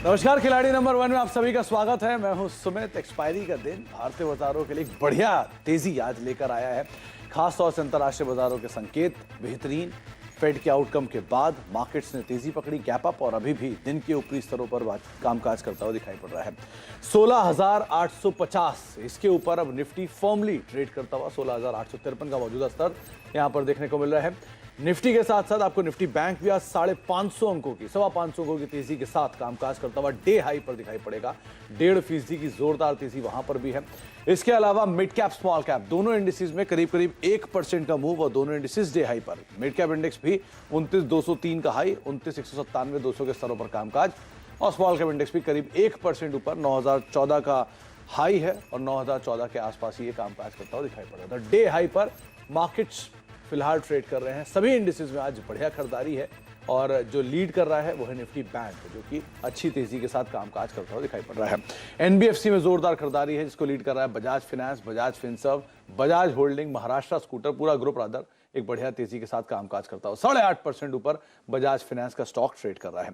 नमस्कार, खिलाड़ी नंबर 1 में आप सभी का स्वागत है। मैं हूं सुमित। एक्सपायरी का दिन भारतीय बाजारों के लिए एक बढ़िया तेजी आज लेकर आया है। खास तौर से अंतर्राष्ट्रीय बाजारों के संकेत बेहतरीन। फेड के आउटकम के बाद मार्केट्स ने तेजी पकड़ी, गैप अप, और अभी भी दिन के ऊपरी स्तरों पर कामकाज करता हुआ दिखाई पड़ रहा है। 16,850 इसके ऊपर अब निफ्टी फर्मली ट्रेड करता हुआ 16,853 का मौजूदा स्तर यहां पर देखने को मिल रहा है। निफ्टी के साथ साथ आपको निफ्टी बैंक भी आज 550 अंकों की 550 अंकों की तेजी के साथ कामकाज करता हुआ डे हाई पर दिखाई पड़ेगा। 1.5% की जोरदार तेजी वहां पर भी है। इसके अलावा मिड कैप स्मॉल कैप दोनों इंडिसेस में करीब करीब 1% का मूव, और दोनों इंडिसेस डे हाई पर। मिड कैप इंडेक्स भी 29,203 का हाई, 29,197,200 के स्तरों पर कामकाज, और स्मॉल कैप इंडेक्स भी करीब 1% ऊपर 9,014 का हाई है, और 9,014 के आसपास ये कामकाज करता हुआ दिखाई पड़ रहा था। डे हाई पर मार्केट्स फिलहाल ट्रेड कर रहे हैं। सभी इंडिसेस में आज बढ़िया खरीदारी है, और जो लीड कर रहा है वो है निफ्टी बैंक, जो कि अच्छी तेजी के साथ कामकाज करता हुआ दिखाई पड़ रहा है। एनबीएफसी में जोरदार खरीदारी है, जिसको लीड कर रहा है Bajaj finance, Bajaj Finserv, Bajaj holding, Maharashtra scooter, पूरा ग्रुप रादर एक बढ़िया तेजी के साथ कामकाज करता हुआ 8.5% ऊपर बजाज फाइनेंस का स्टॉक ट्रेड कर रहा है।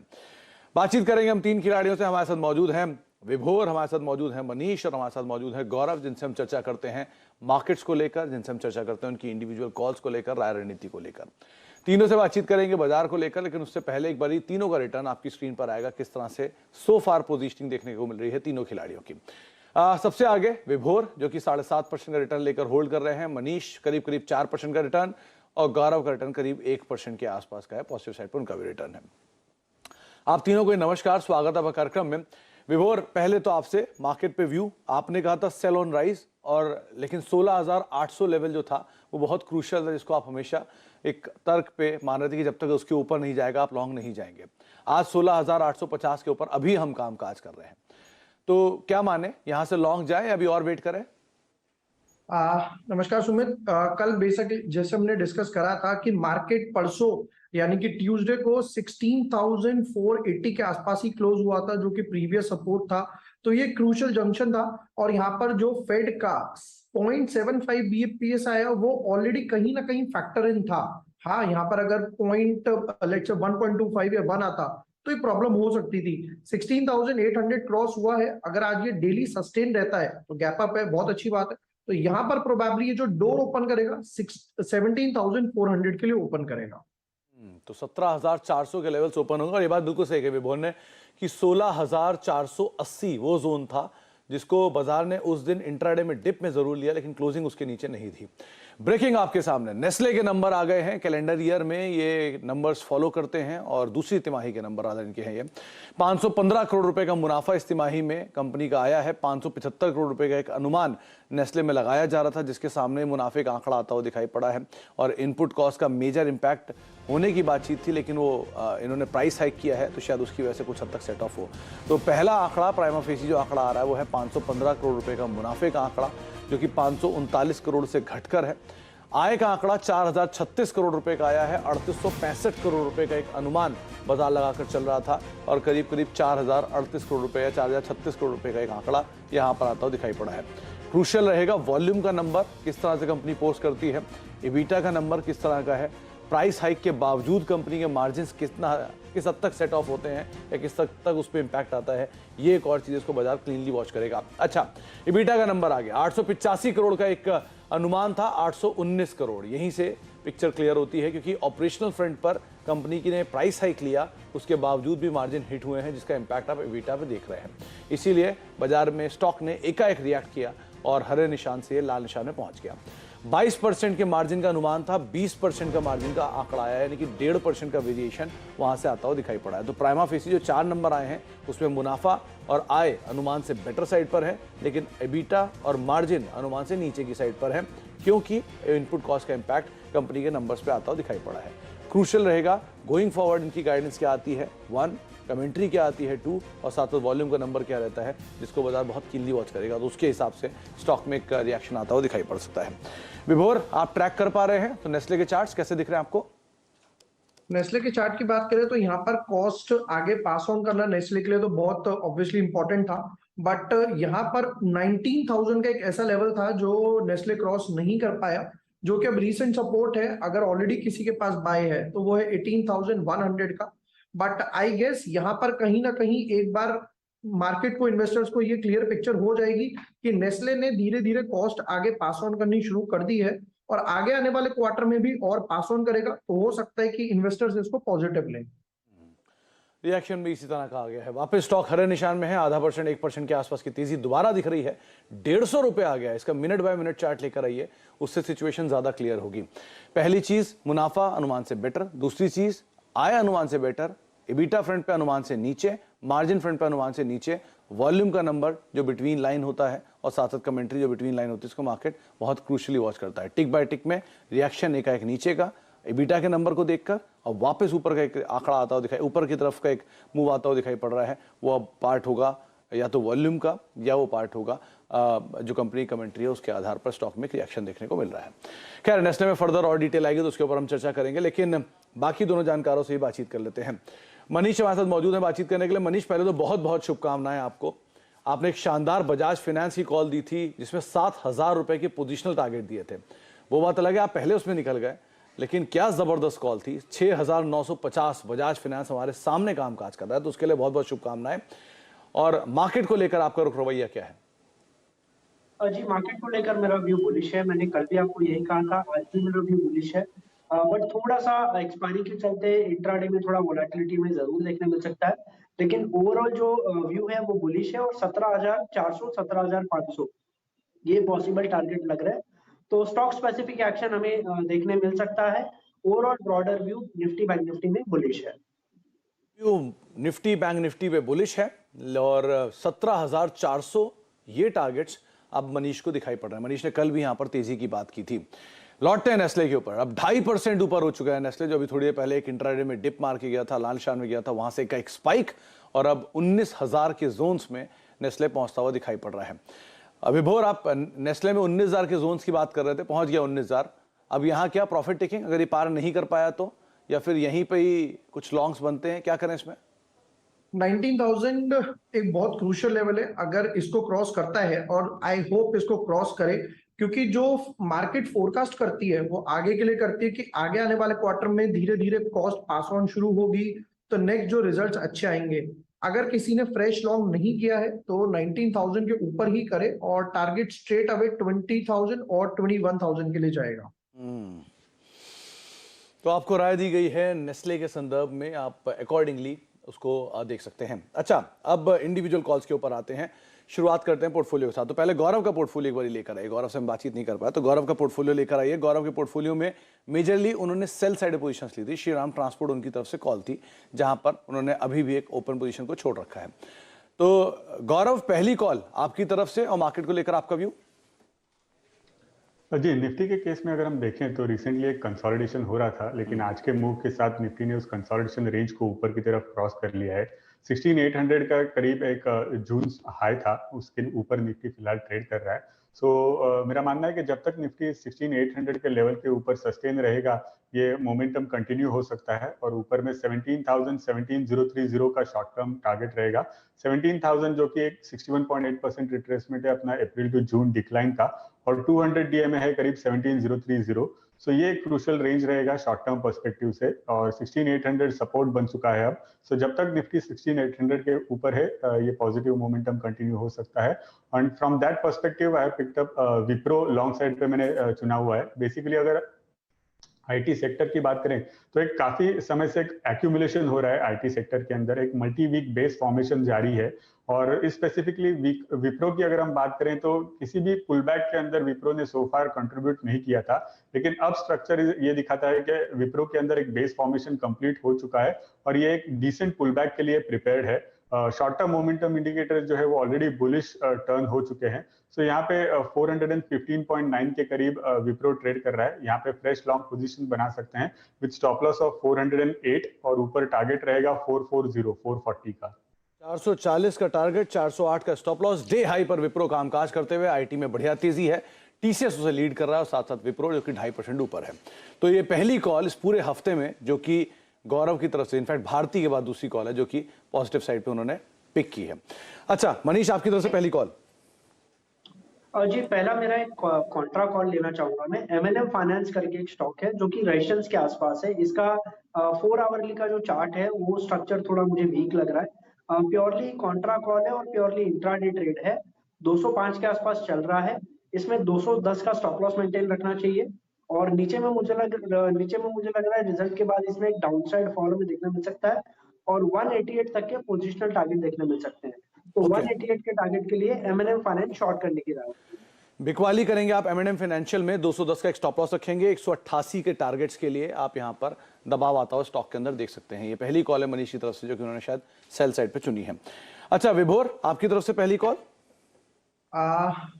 बातचीत करेंगे हम 3 खिलाड़ियों से। हमारे साथ मौजूद हैं विभोर, हमारे साथ मौजूद है मनीष, और हमारे साथ मौजूद है गौरव, जिनसे हम चर्चा करते हैं मार्केट्स को लेकर, जिनसे हम चर्चा करते हैं उनकी इंडिविजुअल कॉल्स को लेकर, राय रणनीति को लेकर। तीनों से बातचीत करेंगे बाजार को लेकर, लेकिन उससे पहले एक बार तीनों का रिटर्न आपकी स्क्रीन पर आएगा, किस तरह से सो फार पोजीशनिंग देखने को मिल रही है तीनों खिलाड़ियों की। सबसे आगे विभोर, जो कि 7.5% का रिटर्न लेकर होल्ड कर रहे हैं। मनीष करीब करीब 4% का रिटर्न, और गौरव का रिटर्न करीब 1% के आसपास का है। पॉजिटिव साइड पर उनका भी रिटर्न है। आप तीनों को नमस्कार, स्वागत है कार्यक्रम में। विभोर, पहले तो आपसे मार्केट पे व्यू। आपने कहा था सेल ऑन राइज, और लेकिन 16,800 लेवल जो था वो बहुत क्रूशियल था, जिसको आप हमेशा एक तर्क पे मान रहे थे कि जब तक उसके ऊपर नहीं जाएगा आप लॉन्ग नहीं जाएंगे। आज 16,850 के ऊपर अभी हम कामकाज कर रहे हैं, तो क्या माने, यहां से लॉन्ग जाए या अभी और वेट करें? नमस्कार सुमित। कल बेसिकली जैसे हमने डिस्कस करा था कि मार्केट परसों यानी कि ट्यूसडे को 16,480 के आसपास ही क्लोज हुआ था, जो कि प्रीवियस सपोर्ट था। तो ये क्रूशियल जंक्शन था, और यहाँ पर जो फेड का 0.75 बीपीएस आया वो ऑलरेडी कहीं ना कहीं फैक्टर इन था। हाँ, यहाँ पर अगर पॉइंट लेट्स से 1.25 या 1 आता तो ये प्रॉब्लम हो सकती थी। 16,800 क्रॉस हुआ है। अगर आज ये डेली सस्टेन रहता है तो गैप अप है, बहुत अच्छी बात है। तो यहाँ पर प्रोबेबली ये जो डोर ओपन करेगा 17,400 के लिए ओपन करेगा। तो 17,400 के लेवल्स ओपन होगा। और ये बात बिल्कुल सही कही विभोर ने कि 16,480 वो जोन था जिसको बाजार ने उस दिन इंट्राडे में डिप में जरूर लिया, लेकिन क्लोजिंग उसके नीचे नहीं थी। ब्रेकिंग आपके सामने, नेस्ले के नंबर आ गए हैं। कैलेंडर ईयर में ये नंबर्स फॉलो करते हैं, और दूसरी तिमाही के नंबर आधा इनके हैं। ये 515 करोड़ रुपए का मुनाफा इस तिमाही में कंपनी का आया है। 575 करोड़ रुपए का एक अनुमान नेस्ले में लगाया जा रहा था, जिसके सामने मुनाफे का आंकड़ा आता हुआ दिखाई पड़ा है। और इनपुट कॉस्ट का मेजर इंपैक्ट होने की बातचीत थी, लेकिन वो इन्होंने प्राइस हाइक किया है, तो शायद उसकी वजह से कुछ हद तक सेट ऑफ हो। तो पहला आंकड़ा प्राइमा फेसी जो आंकड़ा आ रहा है वो है 515 करोड़ रुपए का मुनाफे का आंकड़ा, जो कि 539 करोड़ से घटकर है। आय का आंकड़ा 4,036 करोड़ रुपए का आया है। 3,865 करोड़ रुपए का एक अनुमान बाजार लगाकर चल रहा था, और करीब करीब 4,038 करोड़ रुपए या 4,036 करोड़ रुपए का एक आंकड़ा यहाँ पर आता हुआ दिखाई पड़ा है। क्रूशियल रहेगा वॉल्यूम का नंबर, किस तरह से कंपनी पोस्ट करती है। इबिटा का नंबर किस तरह का है। प्राइस हाइक के बावजूद कंपनी के मार्जिन्स किस हद तक सेट ऑफ होते हैं, या किस हद तक उस पर इंपैक्ट आता है। ये एक और चीज इसको बाजार क्लीनली वॉच करेगा। अच्छा, इबिटा का नंबर आ गया। 885 करोड़ का एक अनुमान था, 819 करोड़। यहीं से पिक्चर क्लियर होती है, क्योंकि ऑपरेशनल फ्रंट पर कंपनी की ने प्राइस हाइक लिया, उसके बावजूद भी मार्जिन हिट हुए हैं, जिसका इंपैक्ट आप इबिटा पे देख रहे हैं। इसीलिए बाजार में स्टॉक ने एकाएक रिएक्ट किया, और हरे निशान से लाल निशान में पहुंच गया। 22% के मार्जिन का अनुमान था, 20% का मार्जिन का आंकड़ा आया, यानी कि 1.5% का वेरिएशन वहां से आता हुआ दिखाई पड़ा है। तो प्राइमा फेसी जो 4 नंबर आए हैं उसमें मुनाफा और आय अनुमान से बेटर साइड पर है, लेकिन एबिटा और मार्जिन अनुमान से नीचे की साइड पर है, क्योंकि इनपुट कॉस्ट का इंपैक्ट कंपनी के नंबर्स पे आता हुआ दिखाई पड़ा है। क्रूशियल रहेगा गोइंग फॉरवर्ड इनकी गाइडेंस क्या आती है 1, कमेंट्री क्या आती है 2, और साथ में वॉल्यूम का नंबर क्या रहता है, जिसको बाजार बहुत कीनली वॉच करेगा। तो उसके हिसाब से स्टॉक में एक रिएक्शन आता हुआ दिखाई पड़ सकता है। विभोर, आप ट्रैक कर पा रहे हैं, तो नेस्ले के चार्ट्स कैसे दिख रहे हैं आपको? नेस्ले के चार्ट की बात करें तो यहाँ पर कॉस्ट आगे पास ऑन करना नेस्ले के लिए तो बहुत ऑब्वियसली इंपॉर्टेंट था, बट यहाँ पर 19,000 का एक ऐसा लेवल था जो नेस्ले क्रॉस नहीं कर पाया, जो कि अब रीसेंट सपोर्ट है। अगर ऑलरेडी किसी के पास बाय है तो वो है 18,100 का। बट आई गेस यहाँ पर कहीं ना कहीं एक बार मार्केट को, इन्वेस्टर्स को ये क्लियर पिक्चर हो जाएगी कि नेस्ले ने धीरे धीरे कॉस्ट आगे पास ऑन करनी शुरू कर दी है और आगे आने वाले क्वार्टर में भी और पास ऑन करेगा, तो हो सकता है कि इन्वेस्टर्स इसको पॉजिटिव लें। रिएक्शन भी इसी तरह का आ गया है। वापस स्टॉक हरे निशान में है, आधा परसेंट 1% के आसपास की तेजी दोबारा दिख रही है। 150 रुपए आ गया है। इसका मिनट बाय मिनट चार्ट लेकर आइए, उससे सिचुएशन ज्यादा क्लियर होगी। पहली चीज, मुनाफा अनुमान से बेटर। दूसरी चीज, आय अनुमान से बेटर। एबिटा फ्रंट पे अनुमान से नीचे, मार्जिन फ्रंट पे अनुमान से नीचे। वॉल्यूम का नंबर जो बिटवीन लाइन होता है और साथ साथ कमेंट्री जो बिटवीन लाइन होती है, इसको मार्केट बहुत क्रूशली वॉच करता है। टिक बाय टिक में रिएक्शन एकाएक नीचे का एबिटा के नंबर को देखकर और वापस ऊपर का एक आंकड़ा आता हुआ दिखाई, ऊपर की तरफ का एक मूव आता हुआ दिखाई पड़ रहा है। वो अब पार्ट होगा या तो वॉल्यूम का या वो पार्ट होगा जो कंपनी कमेंट्री है, उसके आधार पर स्टॉक में रिएक्शन देखने को मिल रहा है। खैर, नेस्ले में फर्दर और डिटेल आएगी तो उसके ऊपर हम चर्चा करेंगे, लेकिन बाकी दोनों जानकारों से ही बातचीत कर लेते हैं। मनीष हमारे साथ मौजूद है बातचीत करने के लिए। मनीष, पहले तो बहुत बहुत शुभकामनाएं आपको। आपने एक शानदार बजाज फाइनेंस की कॉल दी थी जिसमें 7,000 रुपए के पोजिशनल टारगेट दिए थे। वो बात अलग है, आप पहले उसमें निकल गए, लेकिन क्या जबरदस्त कॉल थी। 6,950 बजाज फाइनेंस हमारे सामने कामकाज कर रहा है, तो उसके लिए बहुत बहुत शुभकामनाएं। और मार्केट को लेकर आपका रुख रवैया क्या है? जी, मार्केट को लेकर मेरा व्यू बुलिश है। मैंने कल भी आपको यही कहा था, आज भी मेरा व्यू बुलिश है। बट थोड़ा सा एक्सपायरी के चलते इंट्राडे में थोड़ा वोलेटिलिटी में जरूर देखने मिल सकता है, लेकिन ओवरऑल जो व्यू है वो बुलिश है। और 17,400 17,500 ये पॉसिबल टारगेट लग रहा है। तो स्टॉक स्पेसिफिक एक्शन हमें देखने मिल सकता है। Overall broader view Nifty bank Nifty में बुलिश है। व्यू निफ्टी बैंक निफ्टी पे बुलिश है और 17,400 ये टारगेट्स अब मनीष को दिखाई पड़ रहा है। मनीष ने कल भी यहां पर तेजी की बात की थी। लौटते हैं नेस्ले के ऊपर। अब 2.5% ऊपर हो चुका है नेस्ले, जो अभी थोड़ी देर पहले एक इंट्राडे में डिप मार के गया था, लाल निशान में गया था, वहां से का एक स्पाइक और अब 19,000 के जोन्स में नेस्ले पहुंचता हुआ दिखाई पड़ रहा है। अभी भोर आप नेस्ले में 19,000 के जोन्स की बात कर रहे थे, पहुंच गया 19,000। अब यहां क्या प्रॉफिट टेकिंग, अगर ये पार नहीं कर पाया तो, या फिर यहीं पे ही कुछ लॉन्ग्स बनते हैं, क्या करें इसमें? 19,000 एक बहुत क्रूशियल लेवल है। अगर इसको क्रॉस करता है, और आई होप इसको क्रॉस करे, क्योंकि जो मार्केट फोरकास्ट करती है वो आगे के लिए करती है कि आगे आने वाले क्वार्टर में धीरे धीरे कॉस्ट पास ऑन शुरू होगी, तो नेक्स्ट जो रिजल्ट्स अच्छे आएंगे। अगर किसी ने फ्रेश लॉन्ग नहीं किया है तो 19,000 के ऊपर ही करे और टारगेट स्ट्रेट अवे 20,000 और 21,000 के लिए जाएगा। तो आपको राय दी गई है नेस्ले के संदर्भ में, आप अकॉर्डिंगली उसको देख सकते हैं। अच्छा, अब इंडिविजुअल कॉल्स के ऊपर आते हैं। शुरुआत करते हैं पोर्टफोलियो के साथ। तो पहले गौरव का पोर्टफोलियो एक बार लेकर आइए। गौरव से हम बातचीत नहीं कर पाए, तो गौरव का पोर्टफोलियो लेकर आइए। गौरव के पोर्टफोलियो में मेजरली उन्होंने सेल साइड पोजीशंस ली थी। श्रीराम ट्रांसपोर्ट उनकी तरफ से कॉल थी, जहां पर उन्होंने अभी भी एक ओपन पोजीशन को छोड़ रखा है। तो गौरव, पहली कॉल आपकी तरफ से और मार्केट को लेकर आपका व्यू। जी, निफ्टी के केस में अगर हम देखें तो रिसेंटली एक कंसोलिडेशन हो रहा था, लेकिन आज के मूव के साथ निफ्टी ने उस कंसोलिडेशन रेंज को ऊपर की तरफ क्रॉस कर लिया है। 16,800 का करीब एक जून हाई था, उसके ऊपर निफ्टी फिलहाल ट्रेड कर रहा है। मेरा मानना है कि जब तक निफ्टी 16,800 के लेवल के ऊपर सस्टेन रहेगा, ये मोमेंटम कंटिन्यू हो सकता है और ऊपर में 17,030 का शॉर्ट टर्म टारगेट रहेगा। 17,000 जो कि एक 61.8% रिट्रेसमेंट है अपना अप्रैल टू जून डिक्लाइन का, और 200 डीएमए है करीब 17,030। ये एक क्रूशियल रेंज रहेगा शॉर्ट टर्म पर्सपेक्टिव से, और 16,800 सपोर्ट बन चुका है अब। जब तक निफ्टी 16,800 के ऊपर है, ये पॉजिटिव मोमेंटम कंटिन्यू हो सकता है। And from that perspective I have picked up Wipro long side पे मैंने चुना हुआ है। बेसिकली अगर आईटी सेक्टर की बात करें तो एक काफी समय से एक एक्यूमुलेशन हो रहा है आईटी सेक्टर के अंदर, एक मल्टी वीक बेस फॉर्मेशन जारी है। और स्पेसिफिकली विप्रो की अगर हम बात करें तो किसी भी पुल बैक के अंदर विप्रो ने सो फार कंट्रीब्यूट नहीं किया था, लेकिन अब स्ट्रक्चर ये दिखाता है कि विप्रो के अंदर एक बेस फॉर्मेशन कंप्लीट हो चुका है और ये एक डिसेंट पुल बैक के लिए प्रिपेयर्ड है। शॉर्ट टर्म मोमेंटम इंडिकेटर जो है वो ऑलरेडी बुलिश टर्न हो चुके हैं। यहाँ पे 415.9 के करीब विप्रो ट्रेड कर रहा है। यहाँ पे फ्रेश लॉन्ग पोजीशन बना सकते हैं विद स्टॉप लॉस ऑफ 408 और ऊपर टारगेट रहेगा 440 का। 440 का टारगेट, 408 का स्टॉप लॉस। डे हाई पर विप्रो कामकाज करते हुए आईटी में बढ़िया तेजी है। टीसीएस उसे लीड कर रहा है और साथ साथ विप्रो जो कि 2.5% ऊपर है। तो ये पहली कॉल इस पूरे हफ्ते में जो कि गौरव की तरफ से, इनफैक्ट भारती के बाद दूसरी कॉल है जो कि पॉजिटिव साइड पे उन्होंने पिक की है। अच्छा मनीष, आपकी तरफ से पहली कॉल। जी पहला मेरा एक कॉन्ट्रा कॉल लेना चाहूंगा मैं। एमएनएम फाइनेंस करके एक स्टॉक है जो कि रेशियंस के आसपास है। इसका 4 आवरली का जो चार्ट है वो स्ट्रक्चर थोड़ा मुझे वीक लग रहा है। प्योरली कॉन्ट्रा कॉल है और प्योरली इंट्राडे ट्रेड है। 205 के आसपास चल रहा है। इसमें 210 का स्टॉप लॉस मेंटेन रखना चाहिए और नीचे में मुझे लग रहा है रिजल्ट के बाद इसमें एक डाउनसाइड फॉल में देखने मिल सकता है और 188 तक के पोजिशनल टारगेट देखने मिल सकते हैं। तो Okay. 188 के टारगेट के लिए एमएनएम फाइनेंस शॉर्ट करने की राय है। बिकवाली करेंगे आप एम&एम फाइनेंशियल में, 210 का एक स्टॉप लॉस रखेंगे, 188 के टारगेट्स के लिए आप यहां पर दबाव आता हुआ स्टॉक के अंदर देख सकते हैं। ये पहली कॉल है मनीष की तरफ से जो कि उन्होंने शायद सेल साइड पे चुनी है। अच्छा विभोर, आपकी तरफ से पहली कॉल।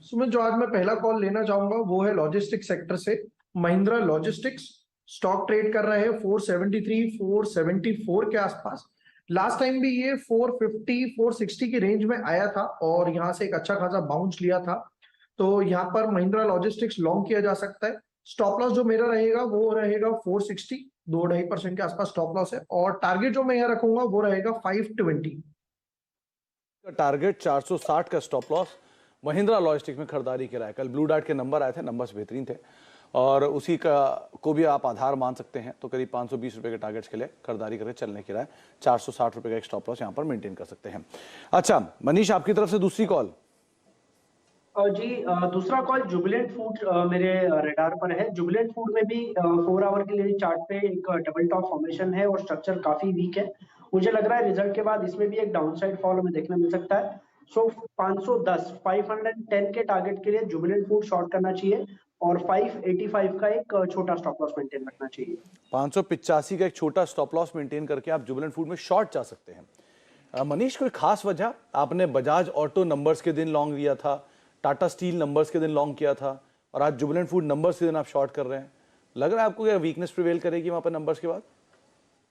सुमित, जो आज मैं पहला कॉल लेना चाहूंगा वो है लॉजिस्टिक सेक्टर से। महिंद्रा लॉजिस्टिक्स स्टॉक ट्रेड कर रहे हैं 473 474 के आसपास। लास्ट टाइम भी ये 450 460 की रेंज में आया था और यहाँ से एक अच्छा खासा बाउंस लिया था। तो यहाँ पर महिंद्रा लॉजिस्टिक्स लॉन्ग किया जा सकता है। स्टॉप लॉस जो मेरा रहेगा वो रहेगा 460, 2.5% के आसपास स्टॉप लॉस है और टारगेट जो मैं यहाँ रखूंगा वो रहेगा 520। टारगेट 460 का स्टॉप लॉस महिंद्रा लॉजिस्टिक्स में खरीदारी के रहा। कल ब्लू डार्ट के नंबर आए थे, नंबर्स बेहतरीन थे और उसी का को भी आप आधार मान सकते हैं। तो करीब 520 रुपए के टारगेट्स के लिए खरीदारी करके चलने की राय। 460 रुपए का एक स्टॉप लॉस यहाँ पर मेंटेन कर सकते हैं। अच्छा मनीष, आपकी तरफ से दूसरी कॉल। जी दूसरा कॉल जुबिलेंट फूड मेरे रेडार पर है। जुबिलेंट फूड में भी 4 आवर के लिए चार्ट पे एक डबल टॉप फॉर्मेशन है और स्ट्रक्चर काफी वीक है। मुझे लग रहा है रिजल्ट के बाद इसमें भी एक डाउनसाइड फॉल हमें देखने मिल सकता है। सो 510 के टारगेट के लिए जुबिलेंट फूड शॉर्ट करना चाहिए और 585 का एक छोटा स्टॉप लॉस मेंटेन रखना चाहिए। 585 का एक छोटा स्टॉप लॉस मेंटेन करके आप जुबिलेंट फूड में शॉर्ट जा सकते हैं। मनीष, कोई खास वजह? आपने बजाज ऑटो नंबर्स के दिन लॉन्ग लिया था, टाटा स्टील नंबर्स के दिन लॉन्ग किया था और आज जुबिलेंट फूड नंबर्स के दिन आप शॉर्ट कर रहे हैं। लग रहा है आपको क्या वीकनेस प्रिवेल करेगी वहां पर नंबर्स के बाद?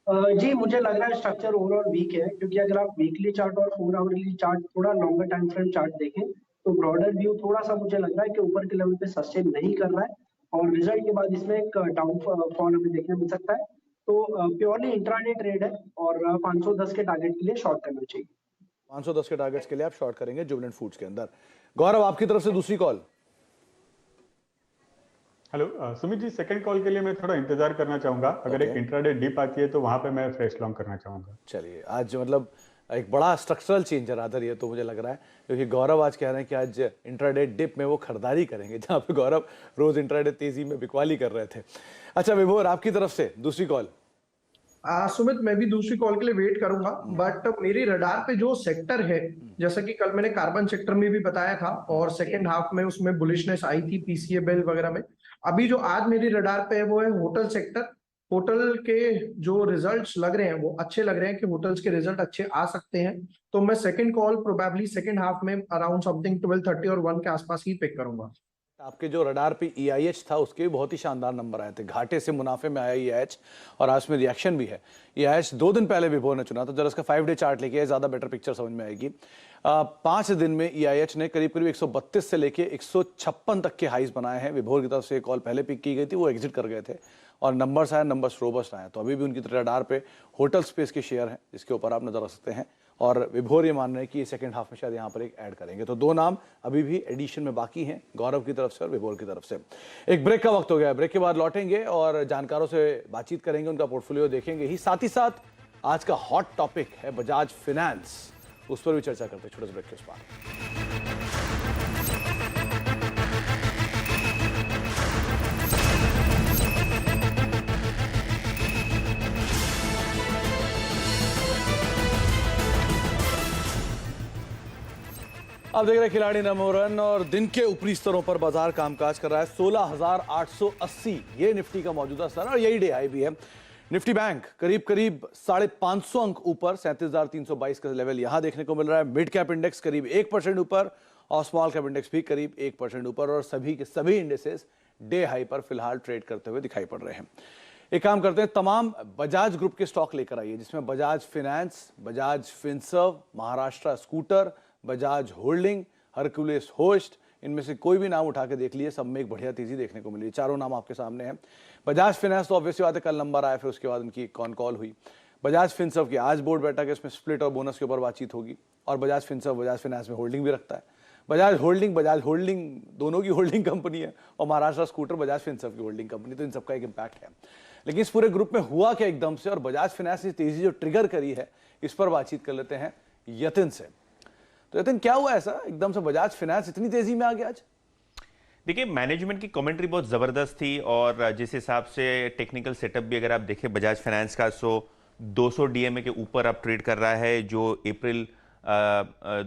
जी मुझे लग रहा है स्ट्रक्चर ओवरऑल वीक है क्योंकि अगर आप वीकली चार्ट और 4 आवरली चार्ट थोड़ा लॉन्गर टाइम फ्रेम चार्ट देखें तो ब्रॉडर व्यू थोड़ा सा मुझे लग रहा है कि ऊपर के लेवल पे सस्टेन नहीं कर रहा है और रिजल्ट के बाद इसमें एक डाउन फॉल हमें देखने मिल सकता है। तो प्योरली इंट्राडे ट्रेड है और 510 के टारगेट के लिए शॉर्ट करना चाहिए। 510 के टारगेट्स के लिए आप शॉर्ट करेंगे जुबिलेंट फूड्स के अंदर। गौरव, आपकी तरफ से दूसरी call. Hello Sumit ji, second call के लिए मैं थोड़ा इंतजार करना चाहूंगा। अगर एक इंट्राडे डिप आती है तो वहां पे मैं फ्रेश लॉन्ग करना चाहूंगा। चलिए, आज मतलब एक बड़ा स्ट्रक्चरल चेंज है रादर ये तो मुझे लग रहा है, क्योंकि गौरव आज कह रहे हैं कि आज इंट्राडे डिप में वो खरीदारी करेंगे जहां पे गौरव रोज इंट्राडे तेजी में बिकवाली कर रहे थे। अच्छा विभोर, आपकी तरफ से दूसरी कॉल। सुमित, मैं भी दूसरी कॉल के लिए वेट करूंगा बट मेरी रडार पे जो सेक्टर है, जैसा कि कल मैंने कार्बन सेक्टर में भी बताया था और सेकेंड हाफ में उसमें बुलिशनेस आई थी पीसीएबेल वगैरह में। अभी जो आज मेरी रडार पे है वो है होटल सेक्टर। होटल के जो रिजल्ट्स लग रहे हैं वो अच्छे लग रहे हैं कि होटल्स के रिजल्ट अच्छे आ सकते हैं। तो मैं second call probably second half में अराउंड समथिंग 12:30 और 1 के आसपास ही पिक करूंगा। आपके जो रडार पे EIH था उसके भी बहुत ही शानदार नंबर आए थे। घाटे से मुनाफे में आया EIH और आज में रिएक्शन भी है। EIH 2 दिन पहले विभोर ने चुना था। जरा इसका 5 डे चार्ट लेके ज्यादा बेटर पिक्चर समझ में आएगी। 5 दिन में EIH ने करीब करीब 132 से लेके 156 तक के हाइज बनाए हैं। विभोर की तरफ से कॉल पहले पिक की गई थी, वो एग्जिट कर गए थे और नंबर्स आए, नंबर्स रोबस्ट आए। तो अभी भी उनकी रडार पे होटल स्पेस के शेयर हैं जिसके ऊपर आप नजर रख सकते हैं और विभोर ये मान रहे हैं कि सेकंड हाफ में शायद यहाँ पर एक ऐड करेंगे। तो 2 नाम अभी भी एडिशन में बाकी हैं, गौरव की तरफ से और विभोर की तरफ से। एक ब्रेक का वक्त हो गया, ब्रेक के बाद लौटेंगे और जानकारों से बातचीत करेंगे, उनका पोर्टफोलियो देखेंगे ही साथ आज का हॉट टॉपिक है बजाज फिनेंस, उस पर भी चर्चा करते हैं छोटे से ब्रेक के उस पार। आप देख रहे हैं खिलाड़ी नंबर 1 और दिन के ऊपरी स्तरों पर बाजार कामकाज कर रहा है। 16,880 ये निफ्टी का मौजूदा स्तर और यही डे हाई भी है। निफ्टी बैंक करीब 550 अंक ऊपर 37,322 का लेवल यहां देखने को मिल रहा है। मिड कैप इंडेक्स करीब 1% ऊपर और स्मॉल कैप इंडेक्स भी करीब 1% ऊपर और सभी के सभी इंडेक्सेस डे हाई पर फिलहाल ट्रेड करते हुए दिखाई पड़ रहे हैं। एक काम करते हैं, तमाम बजाज ग्रुप के स्टॉक लेकर आइए जिसमें Bajaj finance, Bajaj Finserv, Maharashtra scooter, Bajaj holding, Hercules host, इनमें से कोई भी नाम उठा के देख लिए, सब में एक बढ़िया तेजी देखने को मिली। चारों नाम आपके सामने हैं। बजाज फिनेंस तो ऑब्वियसली बात है, कल नंबर आया, फिर उसके बाद उनकी कॉन कॉल हुई। बजाज फिनसर्व की आज बोर्ड बैठक है, इसमें स्प्लिट और बोनस के ऊपर बातचीत होगी और बजाज फिनसर्व बजाज फिनेंस में होल्डिंग भी रखता है। बजाज होल्डिंग दोनों की होल्डिंग कंपनी है, और महाराष्ट्र स्कूटर बजाज फिनसर्व की होल्डिंग कंपनी, तो इन सबका एक इम्पैक्ट है। लेकिन इस पूरे ग्रुप में हुआ क्या एकदम से, और बजाज फाइनेंस ने तेजी जो ट्रिगर करी है, इस पर बातचीत कर लेते हैं यतिन से। तो यतिन, क्या हुआ ऐसा एकदम से बजाज फाइनेंस इतनी तेजी में आ गया आज? देखिए, मैनेजमेंट की कमेंट्री बहुत ज़बरदस्त थी, और जिस हिसाब से टेक्निकल सेटअप भी अगर आप देखें बजाज फाइनेंस का, 200 डीएमए के ऊपर अब ट्रेड कर रहा है, जो अप्रैल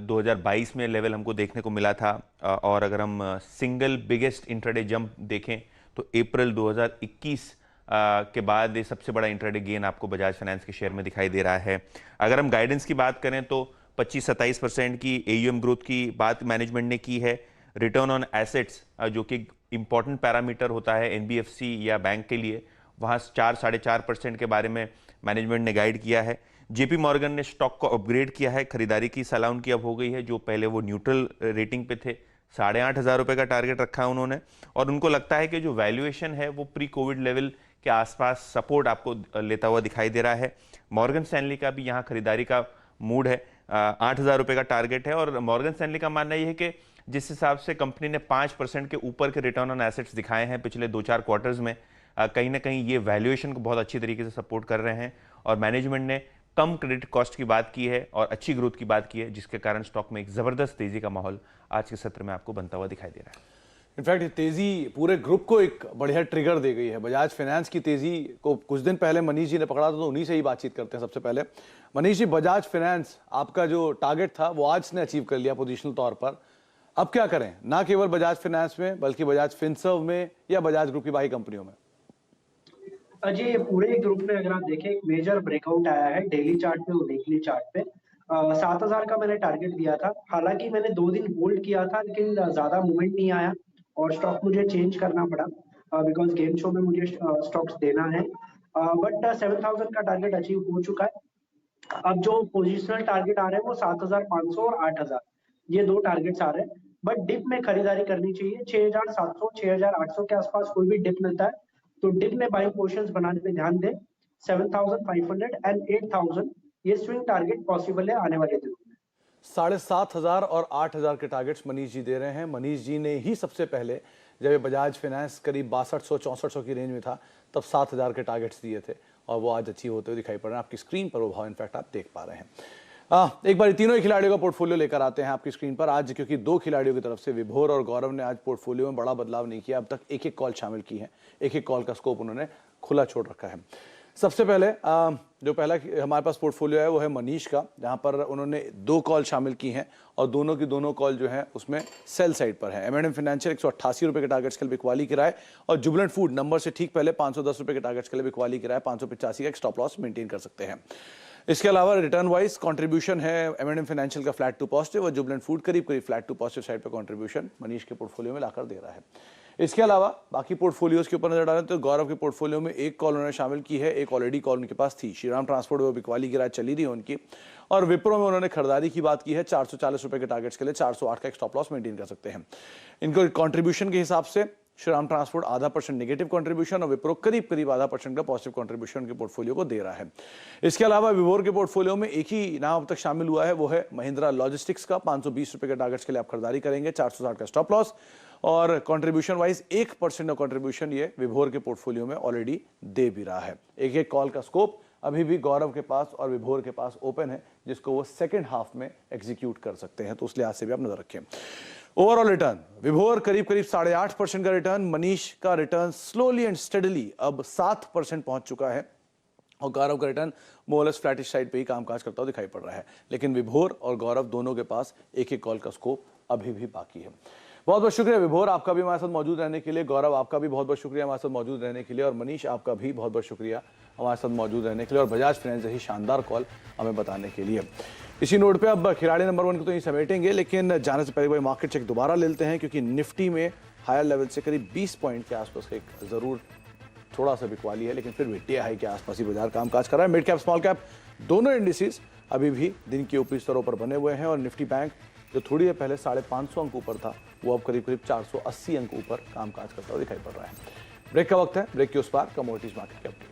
2022 में लेवल हमको देखने को मिला था। और अगर हम सिंगल बिगेस्ट इंट्राडे जंप देखें तो अप्रैल 2021 के बाद ये सबसे बड़ा इंट्राडे गेन आपको बजाज फाइनेंस के शेयर में दिखाई दे रहा है। अगर हम गाइडेंस की बात करें तो 25-27% की एयूएम ग्रोथ की बात मैनेजमेंट ने की है। रिटर्न ऑन एसेट्स, जो कि इंपॉर्टेंट पैरामीटर होता है एनबीएफसी या बैंक के लिए, वहाँ 4-4.5% के बारे में मैनेजमेंट ने गाइड किया है। जेपी मॉर्गन ने स्टॉक को अपग्रेड किया है, खरीदारी की सलाह उनकी अब हो गई है, जो पहले वो न्यूट्रल रेटिंग पे थे। 8,500 रुपये का टारगेट रखा है उन्होंने, और उनको लगता है कि जो वैल्यूएशन है वो प्री कोविड लेवल के आसपास सपोर्ट आपको लेता हुआ दिखाई दे रहा है। मॉर्गन स्टैनली का भी यहाँ खरीदारी का मूड है, 8,000 रुपये का टारगेट है, और मॉर्गन स्टैनली का मानना यह है कि जिस हिसाब से कंपनी ने 5% के ऊपर के रिटर्न ऑन एसेट्स दिखाए हैं पिछले 2-4 क्वार्टर्स में, कहीं ना कहीं ये वैल्यूएशन को बहुत अच्छी तरीके से सपोर्ट कर रहे हैं। और मैनेजमेंट ने कम क्रेडिट कॉस्ट की बात की है और अच्छी ग्रोथ की बात की है, जिसके कारण स्टॉक में एक जबरदस्त तेजी का माहौल आज के सत्र में आपको बनता हुआ दिखाई दे रहा है। इनफैक्ट ये तेजी पूरे ग्रुप को एक बढ़िया ट्रिगर दे गई है। बजाज फाइनेंस की तेजी को कुछ दिन पहले मनीष जी ने पकड़ा था, तो उन्हीं से ही बातचीत करते हैं। सबसे पहले मनीष जी, बजाज फाइनेंस आपका जो टारगेट था वो आज ने अचीव कर लिया पोजिशनल तौर पर, अब क्या करें, ना केवल बजाज फाइनेंस में बल्कि बजाज फिनसर्व में या बजाज ग्रुप की बाकी कंपनियों में? अजय, पूरे ग्रुप में अगर आप देखें एक मेजर ब्रेकआउट आया है डेली चार्ट पे और वीकली चार्ट पे। 7,000 का मैंने टारगेट दिया था, हालांकि मैंने 2 दिन होल्ड किया था, लेकिन ज्यादा मूवमेंट नहीं आया और स्टॉक मुझे चेंज करना पड़ा, बिकॉज गेम शो में मुझे स्टॉक्स देना है। बट 7,000 का टारगेट अचीव हो चुका है। अब जो पोजिशनल टारगेट आ रहे हैं वो 7,500 और 8,000, ये 2 टारगेट्स आ रहे हैं। बट डिप में खरीदारी करनी चाहिए, 6,700 6,800 के आसपास कोई भी डिप मिलता है तो डिप में बाइंग पोजीशंस बनाने पे ध्यान दें। 7,500 एंड 8,000 ये स्विंग टारगेट पॉसिबल है आने वाले दिनों में। 7,500 और 8,000 के टारगेट्स मनीष जी दे रहे हैं। मनीष जी ने ही सबसे पहले, जब ये बजाज फाइनेंस करीब 6200-6400 की रेंज में था, तब 7,000 के टारगेट्स दिए थे, और वो आज अचीव होते हुए दिखाई पड़ रहे हैं। आपकी स्क्रीन पर वो भाव इनफैक्ट आप देख पा रहे हैं। एक बार तीनों ही खिलाड़ियों का पोर्टफोलियो लेकर आते हैं आपकी स्क्रीन पर आज, क्योंकि 2 खिलाड़ियों की तरफ से विभोर और गौरव ने आज पोर्टफोलियो में बड़ा बदलाव नहीं किया। अब तक एक कॉल शामिल की है, एक कॉल का स्कोप उन्होंने खुला छोड़ रखा है। सबसे पहले जो पहला हमारे पास पोर्टफोलियो है वो है मनीष का, जहां पर उन्होंने 2 कॉल शामिल की हैं, और दोनों की दोनों कॉल जो है उसमें सेल साइड पर है। M&M फाइनेंशियल 188 रुपये के टारगेट्स के लिए बिकवाली किराए, और जुबलेंट फूड नंबर से ठीक पहले 510 रुपये के टारगेट्स के लिए बिकवाली किराए, 585 का एक स्टॉप लॉस मेंटेन कर सकते हैं। इसके अलावा रिटर्न वाइज कंट्रीब्यूशन है M&M फाइनेंशियल का फ्लैट टू पॉजिटिव, और जुबलेंट फूड करीब फ्लैट टू पॉजिटिव साइड पर कंट्रीब्यूशन मनीष के पोर्टफोलियो में लाकर दे रहा है। इसके अलावा बाकी पोर्टफोलियोज के ऊपर नजर डालें तो गौरव के पोर्टफोलियो में 1 कॉल उन्होंने शामिल की है, एक ऑलरेडी कॉल उनके पास थी। श्रीराम ट्रांसपोर्ट वो बिकवाली की राय चली रही है उनकी, और विप्रो में उन्होंने खरीदारी की बात की है 440 रुपये के टारगेट्स के लिए, 408 का एक स्टॉप लॉस मेंटेन कर सकते हैं। इनको कंट्रीब्यूशन के हिसाब से श्रीराम ट्रांसपोर्ट 0.5% नेगेटिव कंट्रीब्यूशन, और विप्रो करीब 0.5% का पॉजिटिव कंट्रीब्यूशन के पोर्टफोलियो को दे रहा है। इसके अलावा विभोर के पोर्टफोलियो में एक ही नाम अब तक शामिल हुआ है, वो है महिंद्रा लॉजिस्टिक्स का। 520 रुपये के टारगेट्स के लिए आप खरीदारी करेंगे, 460 का स्टॉप लॉस, और कंट्रीब्यूशन वाइज 1% का कंट्रीब्यूशन ये विभोर के पोर्टफोलियो में ऑलरेडी दे भी रहा है। एक कॉल का स्कोप अभी भी गौरव के पास और विभोर के पास ओपन है, जिसको वो सेकेंड हाफ में एग्जीक्यूट कर सकते हैं, तो उस लिहाज से भी आप नजर रखें। ओवरऑल रिटर्न विभोर करीब 8.5% का रिटर्न, मनीष का रिटर्न स्लोली एंड स्टेडली अब 7% पहुंच चुका है, और गौरव का रिटर्न मोरलेस फ्लैटिश साइड पे ही कामकाज करता हुआ दिखाई पड़ रहा है। लेकिन विभोर और गौरव दोनों के पास एक कॉल का स्कोप अभी भी बाकी है। बहुत बहुत शुक्रिया विभोर, आपका भी हमारे साथ मौजूद रहने के लिए। गौरव, आपका भी बहुत बहुत शुक्रिया हमारे साथ मौजूद रहने के लिए, और मनीष आपका भी बहुत बहुत शुक्रिया हमारे साथ मौजूद रहने के लिए, और बजाज फाइनेंस जैसी शानदार कॉल हमें बताने के लिए। इसी नोट पे अब खिलाड़ी नंबर 1 को तो ही समेटेंगे, लेकिन जाने से पहले भाई मार्केट चेक दोबारा लेते हैं, क्योंकि निफ्टी में हायर लेवल से करीब 20 पॉइंट के आसपास का एक जरूर थोड़ा सा बिकवाली है, लेकिन फिर भी डे हाई के आसपास ही बाजार कामकाज कर रहा है। मिड कैप स्मॉल कैप दोनों इंडिसेस अभी भी दिन के ऊपरी स्तरों पर बने हुए हैं, और निफ्टी बैंक जो थोड़ी देर पहले 550 अंक ऊपर था, वो अब करीब 480 अंक ऊपर कामकाज करता हुआ दिखाई पड़ रहा है। ब्रेक का वक्त है, ब्रेक के उस पार कमोडिटीज मार्केट के अपडेट।